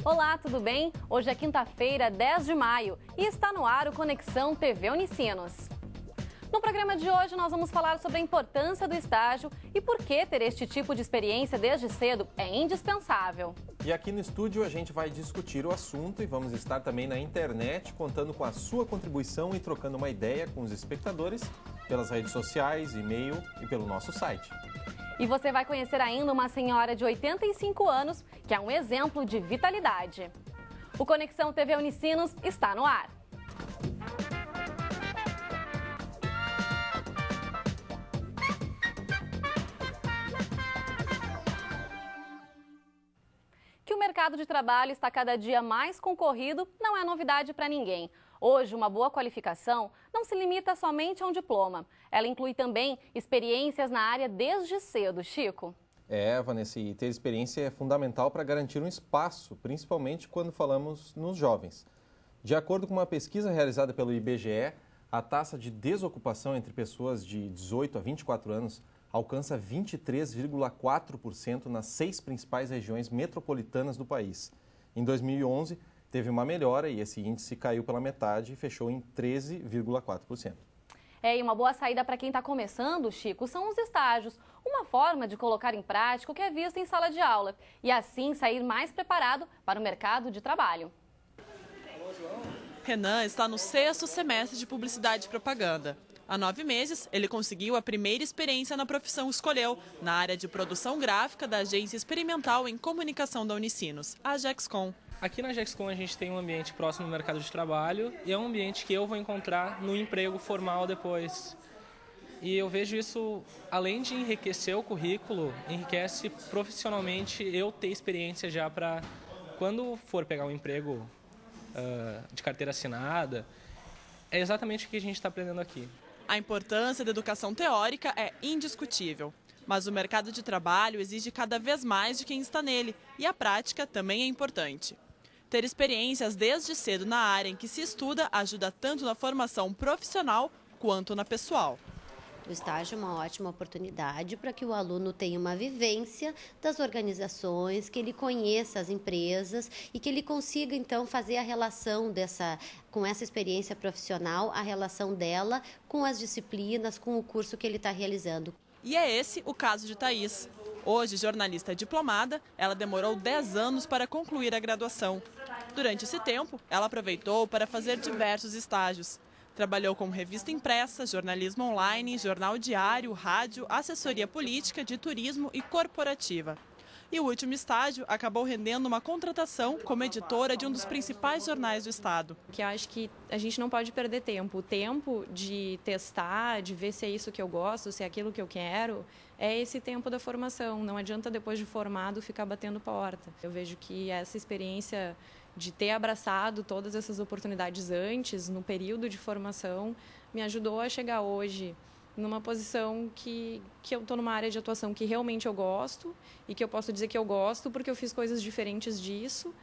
Olá, tudo bem? Hoje é quinta-feira, 10 de maio e está no ar o Conexão TV Unicinos. No programa de hoje nós vamos falar sobre a importância do estágio e por que ter este tipo de experiência desde cedo é indispensável. E aqui no estúdio a gente vai discutir o assunto e vamos estar também na internet contando com a sua contribuição e trocando uma ideia com os espectadores pelas redes sociais, e-mail e pelo nosso site. E você vai conhecer ainda uma senhora de 85 anos que é um exemplo de vitalidade. O Conexão TV Unicinos está no ar. Que o mercado de trabalho está cada dia mais concorrido não é novidade para ninguém. Hoje, uma boa qualificação não se limita somente a um diploma. Ela inclui também experiências na área desde cedo, Chico. Vanessa, e ter experiência é fundamental para garantir um espaço, principalmente quando falamos nos jovens. De acordo com uma pesquisa realizada pelo IBGE, a taxa de desocupação entre pessoas de 18 a 24 anos alcança 23,4% nas 6 principais regiões metropolitanas do país. Em 2011, teve uma melhora e esse índice caiu pela metade e fechou em 13,4%. E uma boa saída para quem está começando, Chico, são os estágios. Uma forma de colocar em prática o que é visto em sala de aula e assim sair mais preparado para o mercado de trabalho. Renan está no 6º semestre de Publicidade e Propaganda. Há 9 meses, ele conseguiu a primeira experiência na profissão que escolheu, na área de produção gráfica da Agência Experimental em Comunicação da Unicinos, a Gexcom. Aqui na Gexcom a gente tem um ambiente próximo ao mercado de trabalho e é um ambiente que eu vou encontrar no emprego formal depois. E eu vejo isso, além de enriquecer o currículo, enriquece profissionalmente eu ter experiência já para quando for pegar um emprego de carteira assinada. É exatamente o que a gente está aprendendo aqui. A importância da educação teórica é indiscutível, mas o mercado de trabalho exige cada vez mais de quem está nele e a prática também é importante. Ter experiências desde cedo na área em que se estuda ajuda tanto na formação profissional quanto na pessoal. O estágio é uma ótima oportunidade para que o aluno tenha uma vivência das organizações, que ele conheça as empresas e que ele consiga, então, fazer a relação com essa experiência profissional, a relação dela com as disciplinas, com o curso que ele está realizando. E é esse o caso de Thaís. Hoje, jornalista diplomada, ela demorou 10 anos para concluir a graduação. Durante esse tempo, ela aproveitou para fazer diversos estágios. Trabalhou com revista impressa, jornalismo online, jornal diário, rádio, assessoria política, de turismo e corporativa. E o último estágio acabou rendendo uma contratação como editora de um dos principais jornais do estado. Que acho que a gente não pode perder tempo. O tempo de testar, de ver se é isso que eu gosto, se é aquilo que eu quero, é esse tempo da formação. Não adianta depois de formado ficar batendo porta. Eu vejo que essa experiência de ter abraçado todas essas oportunidades antes, no período de formação, me ajudou a chegar hoje numa posição que eu estou numa área de atuação que realmente eu gosto e que eu posso dizer que eu gosto porque eu fiz coisas diferentes disso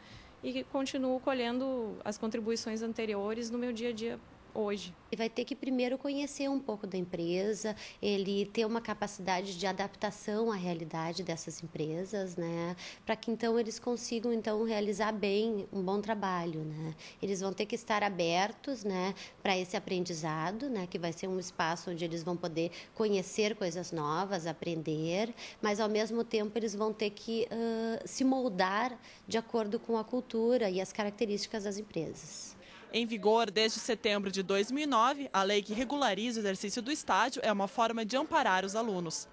e continuo colhendo as contribuições anteriores no meu dia a dia hoje. Ele vai ter que primeiro conhecer um pouco da empresa, ele ter uma capacidade de adaptação à realidade dessas empresas, né? Para que então eles consigam então realizar bem um bom trabalho, né? Eles vão ter que estar abertos, né, para esse aprendizado, né, que vai ser um espaço onde eles vão poder conhecer coisas novas, aprender, mas ao mesmo tempo eles vão ter que se moldar de acordo com a cultura e as características das empresas. Em vigor desde setembro de 2009, a lei que regulariza o exercício do estágio é uma forma de amparar os alunos.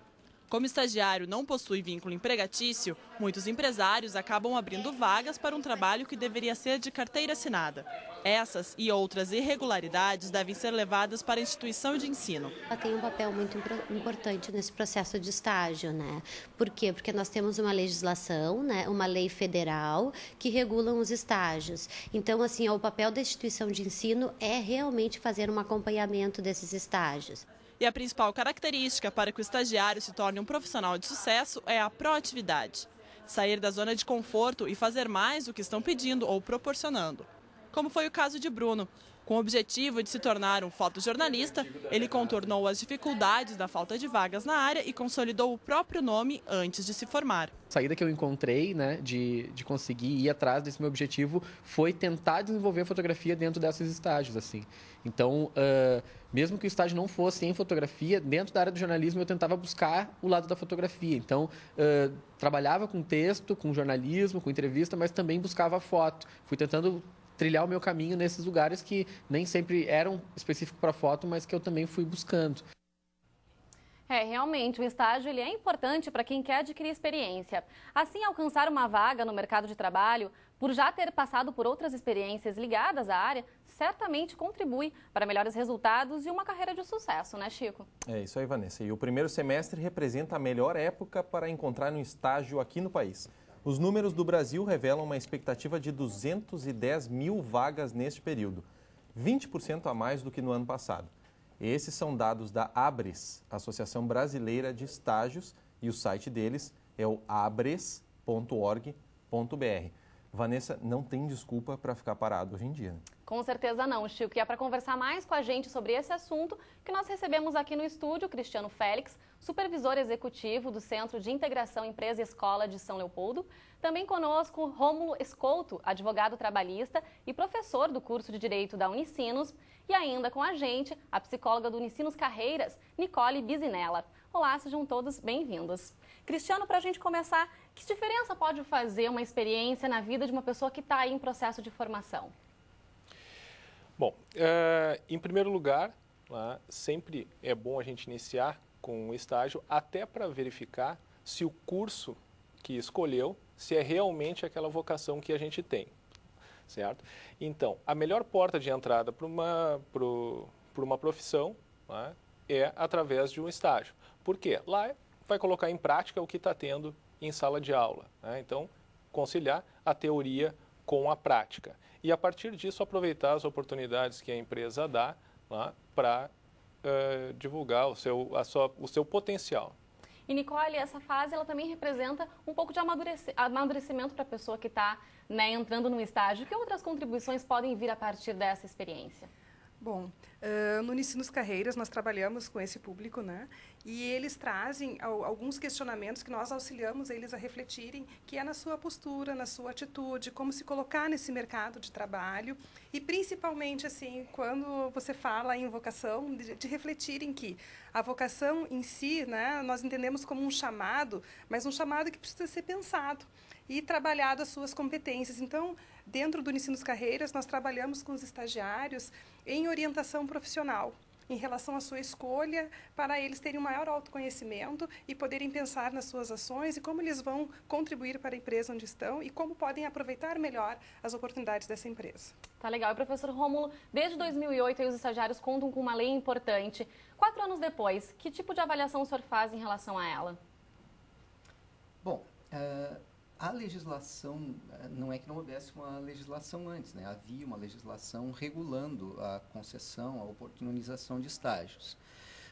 Como o estagiário não possui vínculo empregatício, muitos empresários acabam abrindo vagas para um trabalho que deveria ser de carteira assinada. Essas e outras irregularidades devem ser levadas para a instituição de ensino. Ela tem um papel muito importante nesse processo de estágio, né? Por quê? Porque nós temos uma legislação, né? Uma lei federal que regula os estágios. Então, assim, o papel da instituição de ensino é realmente fazer um acompanhamento desses estágios. E a principal característica para que o estagiário se torne um profissional de sucesso é a proatividade. Sair da zona de conforto e fazer mais do que estão pedindo ou proporcionando. Como foi o caso de Bruno. Com o objetivo de se tornar um fotojornalista, ele contornou as dificuldades da falta de vagas na área e consolidou o próprio nome antes de se formar. A saída que eu encontrei, né, de conseguir ir atrás desse meu objetivo foi tentar desenvolver a fotografia dentro desses estágios, assim. Então, mesmo que o estágio não fosse em fotografia, dentro da área do jornalismo eu tentava buscar o lado da fotografia. Então, trabalhava com texto, com jornalismo, com entrevista, mas também buscava foto. Fui tentando trilhar o meu caminho nesses lugares que nem sempre eram específicos para foto, mas que eu também fui buscando. Realmente, o estágio ele é importante para quem quer adquirir experiência. Assim, alcançar uma vaga no mercado de trabalho, por já ter passado por outras experiências ligadas à área, certamente contribui para melhores resultados e uma carreira de sucesso, né, Chico? É isso aí, Vanessa. E o primeiro semestre representa a melhor época para encontrar um estágio aqui no país. Os números do Brasil revelam uma expectativa de 210 mil vagas neste período, 20% a mais do que no ano passado. Esses são dados da ABRES, Associação Brasileira de Estágios, e o site deles é o abres.org.br. Vanessa, não tem desculpa para ficar parado hoje em dia. Com certeza não, Chico. E é para conversar mais com a gente sobre esse assunto que nós recebemos aqui no estúdio Cristiano Félix, supervisor executivo do Centro de Integração Empresa e Escola de São Leopoldo. Também conosco Rômulo Escolto, advogado trabalhista e professor do curso de Direito da Unicinos. E ainda com a gente, a psicóloga do Unicinos Carreiras, Nicole Bisinella. Olá, sejam todos bem-vindos. Cristiano, para a gente começar, que diferença pode fazer uma experiência na vida de uma pessoa que está aí em processo de formação? Bom, em primeiro lugar, sempre é bom a gente iniciar com um estágio até para verificar se o curso que escolheu, se é realmente aquela vocação que a gente tem, certo? Então, a melhor porta de entrada para uma profissão é através de um estágio. Por quê? Lá vai colocar em prática o que está tendo em sala de aula. Então, conciliar a teoria com a prática. E, a partir disso, aproveitar as oportunidades que a empresa dá para divulgar o seu potencial. E, Nicole, essa fase ela também representa um pouco de amadurecimento para a pessoa que está entrando no estágio. Que outras contribuições podem vir a partir dessa experiência? Bom, no Unicinos Carreiras nós trabalhamos com esse público, né? E eles trazem alguns questionamentos que nós auxiliamos eles a refletirem, que é na sua postura, na sua atitude, como se colocar nesse mercado de trabalho e principalmente assim, quando você fala em vocação, de refletirem que a vocação em si, né, nós entendemos como um chamado, mas um chamado que precisa ser pensado e trabalhado as suas competências. Então, dentro do Unicinos Carreiras, nós trabalhamos com os estagiários em orientação profissional, em relação à sua escolha, para eles terem um maior autoconhecimento e poderem pensar nas suas ações e como eles vão contribuir para a empresa onde estão e como podem aproveitar melhor as oportunidades dessa empresa. Tá legal. E, professor Rômulo, desde 2008 os estagiários contam com uma lei importante. 4 anos depois, que tipo de avaliação o senhor faz em relação a ela? Bom, a legislação, não é que não houvesse uma legislação antes, né? Havia uma legislação regulando a concessão, a oportunização de estágios.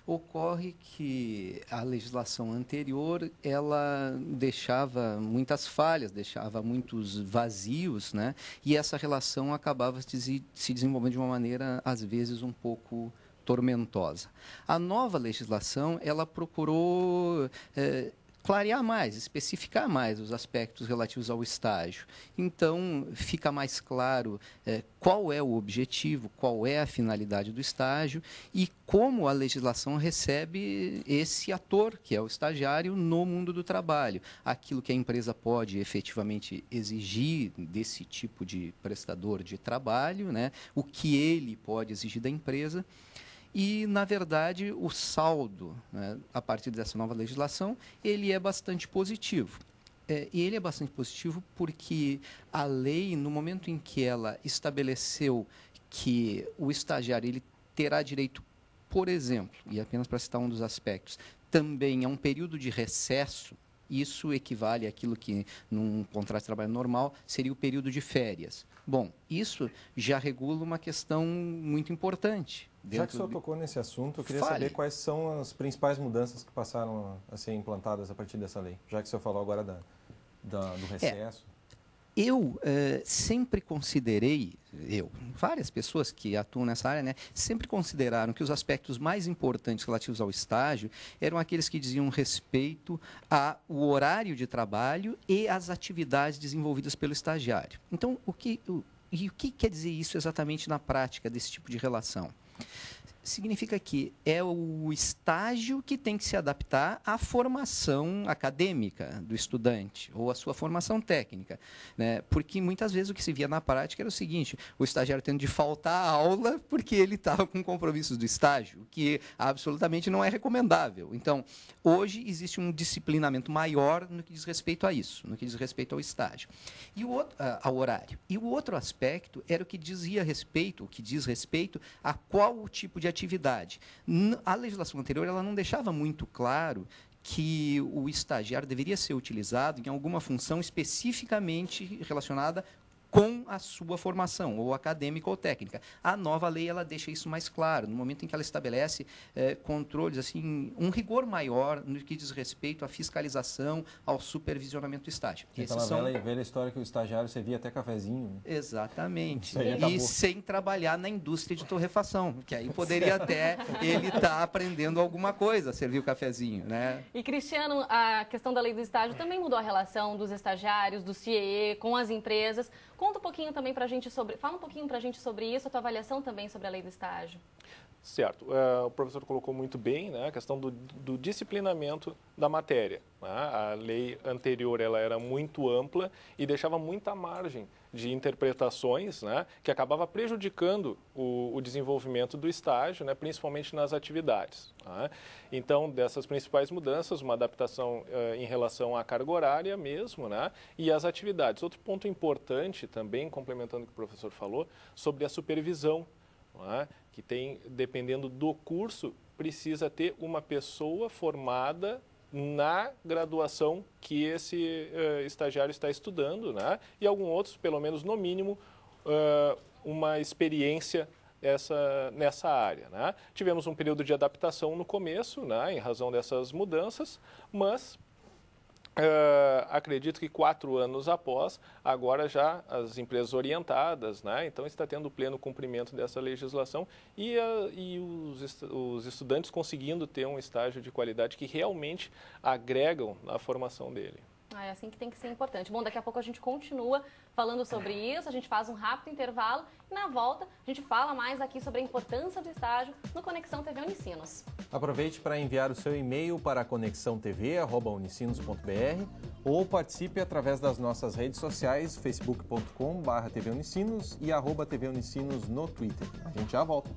Ocorre que a legislação anterior, ela deixava muitas falhas, deixava muitos vazios, né? E essa relação acabava se desenvolvendo de uma maneira, às vezes, um pouco tormentosa. A nova legislação, ela procurou clarear mais, especificar mais os aspectos relativos ao estágio. Então, fica mais claro qual é o objetivo, qual é a finalidade do estágio e como a legislação recebe esse ator, que é o estagiário, no mundo do trabalho. Aquilo que a empresa pode efetivamente exigir desse tipo de prestador de trabalho, né? O que ele pode exigir da empresa. E, na verdade, o saldo, né, a partir dessa nova legislação, ele é bastante positivo. E ele é bastante positivo porque a lei, no momento em que ela estabeleceu que o estagiário ele terá direito, por exemplo, e apenas para citar um dos aspectos, também a um período de recesso, isso equivale àquilo que, num contrato de trabalho normal, seria o período de férias. Bom, isso já regula uma questão muito importante. Já que o senhor tocou nesse assunto, eu queria saber quais são as principais mudanças que passaram a ser implantadas a partir dessa lei. Já que o senhor falou agora do recesso. Eu sempre considerei, várias pessoas que atuam nessa área, né, sempre consideraram que os aspectos mais importantes relativos ao estágio eram aqueles que diziam respeito ao horário de trabalho e às atividades desenvolvidas pelo estagiário. Então, o que quer dizer isso exatamente na prática desse tipo de relação? Significa que é o estágio que tem que se adaptar à formação acadêmica do estudante ou à sua formação técnica, né? Porque muitas vezes o que se via na prática era o seguinte: o estagiário tendo de faltar à aula porque ele estava com compromissos do estágio, o que absolutamente não é recomendável. Então, hoje existe um disciplinamento maior no que diz respeito a isso, no que diz respeito ao estágio e ao horário. E o outro aspecto era o que diz respeito a qual o tipo de atividade. A legislação anterior ela não deixava muito claro que o estagiário deveria ser utilizado em alguma função especificamente relacionada com a sua formação, ou acadêmica ou técnica. A nova lei ela deixa isso mais claro, no momento em que ela estabelece controles, assim, um rigor maior no que diz respeito à fiscalização, ao supervisionamento do estágio. Aquela velha história que o estagiário servia até cafezinho. Né? Exatamente. E sem trabalhar na indústria de torrefação, que aí poderia até ele estar aprendendo alguma coisa, servir o cafezinho, né? E, Cristiano, a questão da lei do estágio também mudou a relação dos estagiários, do CIE, com as empresas. Conta um pouquinho também para a gente fala um pouquinho para a gente sobre isso, a tua avaliação também sobre a lei do estágio. Certo. O professor colocou muito bem, né, a questão do disciplinamento da matéria. Né? A lei anterior ela era muito ampla e deixava muita margem de interpretações, né, que acabava prejudicando o desenvolvimento do estágio, né, principalmente nas atividades. Né? Então, dessas principais mudanças, uma adaptação em relação à carga horária mesmo, né, e às atividades. Outro ponto importante também, complementando o que o professor falou, sobre a supervisão. Né, que tem, dependendo do curso, precisa ter uma pessoa formada na graduação que esse estagiário está estudando, né? E alguns outros, pelo menos no mínimo, uma experiência nessa área. Né? Tivemos um período de adaptação no começo, né, em razão dessas mudanças, mas acredito que 4 anos após, agora já as empresas orientadas, né, então está tendo pleno cumprimento dessa legislação e os estudantes conseguindo ter um estágio de qualidade que realmente agregam na formação dele. É assim que tem que ser importante. Bom, daqui a pouco a gente continua falando sobre isso, a gente faz um rápido intervalo e na volta a gente fala mais aqui sobre a importância do estágio no Conexão TV Unicinos. Aproveite para enviar o seu e-mail para conexãotv@unicinos.br ou participe através das nossas redes sociais, facebook.com/tvunicinos e @tvunicinos no Twitter. A gente já volta.